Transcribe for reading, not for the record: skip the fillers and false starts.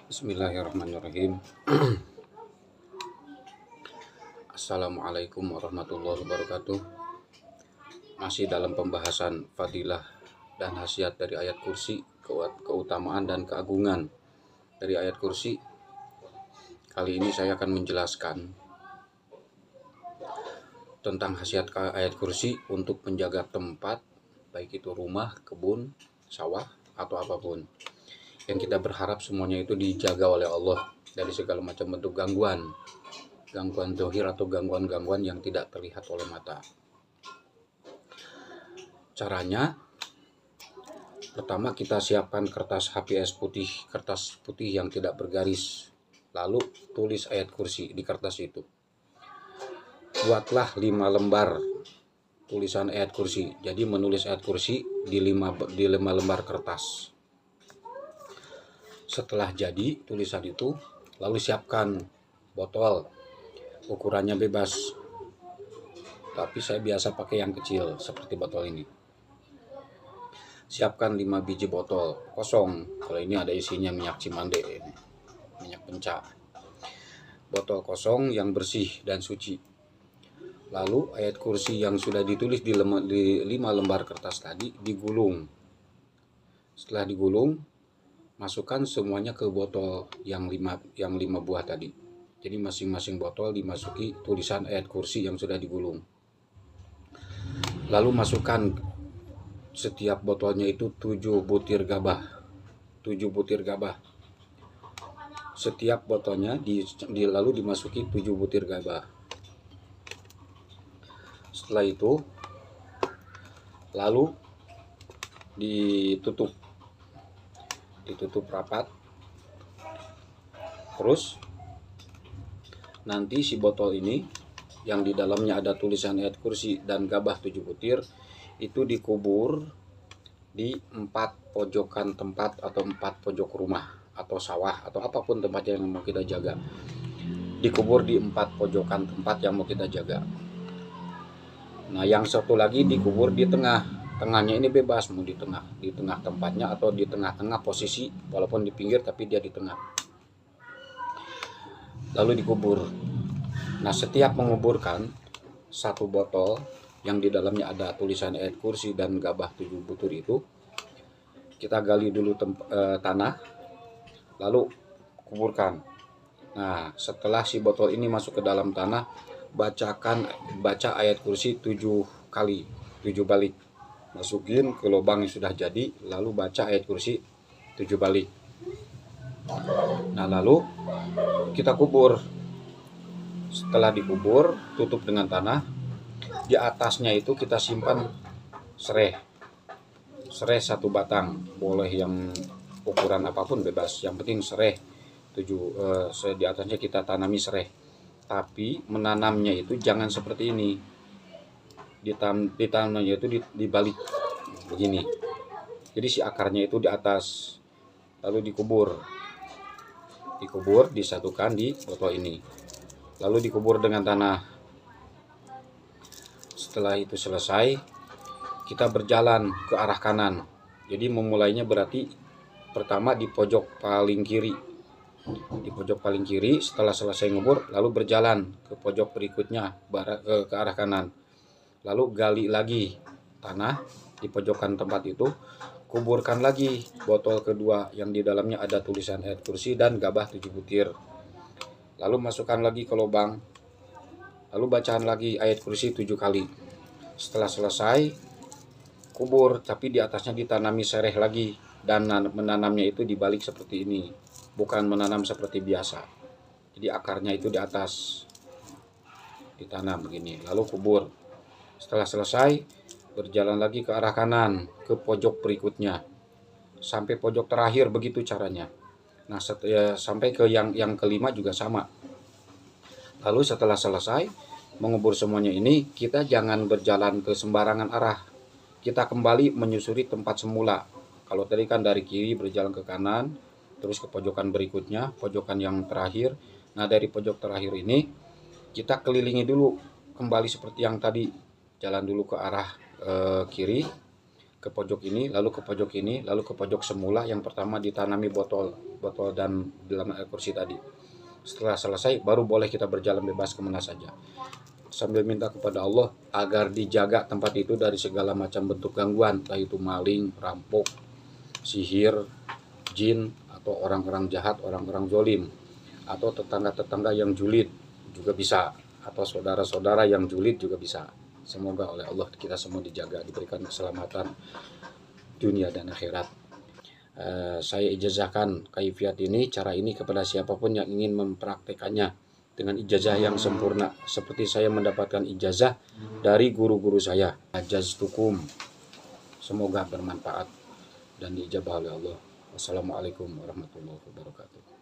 Bismillahirrahmanirrahim. Assalamualaikum warahmatullahi wabarakatuh. Masih dalam pembahasan fadilah dan khasiat dari ayat kursi, keutamaan dan keagungan dari ayat kursi. Kali ini saya akan menjelaskan tentang khasiat ayat kursi untuk menjaga tempat, baik itu rumah, kebun, sawah, atau apapun. Yang kita berharap semuanya itu dijaga oleh Allah dari segala macam bentuk gangguan zahir atau gangguan-gangguan yang tidak terlihat oleh mata. Caranya, pertama kita siapkan kertas HPS putih, kertas putih yang tidak bergaris. Lalu tulis ayat kursi di kertas itu. Buatlah 5 lembar tulisan ayat kursi. Jadi menulis ayat kursi di 5 lembar kertas. Setelah jadi tulisan itu, lalu siapkan botol. Ukurannya bebas. Tapi saya biasa pakai yang kecil seperti botol ini. Siapkan 5 biji botol kosong. Kalau ini ada isinya minyak cimande, minyak penca. Botol kosong yang bersih dan suci. Lalu ayat kursi yang sudah ditulis di 5 lembar kertas tadi digulung. Setelah digulung, masukkan semuanya ke botol yang 5 buah tadi. Jadi masing-masing botol dimasuki tulisan ayat kursi yang sudah digulung. Lalu masukkan setiap botolnya itu 7 butir gabah. 7 butir gabah. Setiap botolnya lalu dimasuki 7 butir gabah. Setelah itu lalu ditutup rapat. Terus nanti si botol ini yang di dalamnya ada tulisan ayat kursi dan gabah 7 butir itu dikubur di 4 pojokan tempat atau 4 pojok rumah atau sawah atau apapun tempat yang mau kita jaga. Dikubur di 4 pojokan tempat yang mau kita jaga. Nah, yang satu lagi dikubur di tengah. Tengahnya ini bebas, mau di tengah tempatnya atau di tengah-tengah posisi, walaupun di pinggir tapi dia di tengah. Lalu dikubur. Nah, setiap menguburkan satu botol yang di dalamnya ada tulisan ayat kursi dan gabah 7 butir itu, kita gali dulu tanah, lalu kuburkan. Nah, setelah si botol ini masuk ke dalam tanah, baca ayat kursi 7 kali, 7 balik. Masukin ke lubang yang sudah jadi, lalu baca ayat kursi 7 balik. Nah, lalu kita kubur. Setelah dikubur, tutup dengan tanah. Di atasnya itu kita simpan sereh 1 batang. Boleh yang ukuran apapun bebas, yang penting sereh 7. Di atasnya kita tanami sereh. Tapi menanamnya itu jangan seperti ini. Ditanamnya itu dibalik begini. Jadi si akarnya itu di atas. Lalu dikubur, disatukan di botol ini. Lalu dikubur dengan tanah. Setelah itu selesai, kita berjalan ke arah kanan. Jadi memulainya berarti pertama di pojok paling kiri. Setelah selesai ngubur, lalu berjalan ke pojok berikutnya ke arah kanan. Lalu gali lagi tanah di pojokan tempat itu, kuburkan lagi botol kedua yang di dalamnya ada tulisan ayat kursi dan gabah 7 butir. Lalu masukkan lagi ke lubang. Lalu bacaan lagi ayat kursi 7 kali. Setelah selesai, kubur, tapi di atasnya ditanami sereh lagi, dan menanamnya itu dibalik seperti ini, bukan menanam seperti biasa. Jadi akarnya itu di atas, ditanam begini, lalu kubur. Setelah selesai, berjalan lagi ke arah kanan, ke pojok berikutnya, sampai pojok terakhir, begitu caranya. Nah, sampai ke yang kelima juga sama. Lalu setelah selesai mengubur semuanya ini, kita jangan berjalan ke sembarangan arah. Kita kembali menyusuri tempat semula. Kalau tadi kan dari kiri berjalan ke kanan, terus ke pojokan berikutnya, pojokan yang terakhir. Nah, dari pojok terakhir ini kita kelilingi dulu kembali seperti yang tadi. Jalan dulu ke arah kiri, ke pojok ini, lalu ke pojok ini, lalu ke pojok semula. Yang pertama ditanami botol dan dalam air kursi tadi. Setelah selesai baru boleh kita berjalan bebas kemana saja, sambil minta kepada Allah agar dijaga tempat itu dari segala macam bentuk gangguan, entah itu maling, rampok, sihir, jin, atau orang-orang jahat, orang-orang zolim, atau tetangga-tetangga yang julid juga bisa, atau saudara-saudara yang julid juga bisa. Semoga oleh Allah kita semua dijaga, diberikan keselamatan dunia dan akhirat. Saya ijazahkan kaifiat ini, cara ini kepada siapapun yang ingin mempraktekannya dengan ijazah yang sempurna, seperti saya mendapatkan ijazah dari guru-guru saya. Ajaztukum. Semoga bermanfaat dan diijabah oleh Allah. Wassalamualaikum warahmatullahi wabarakatuh.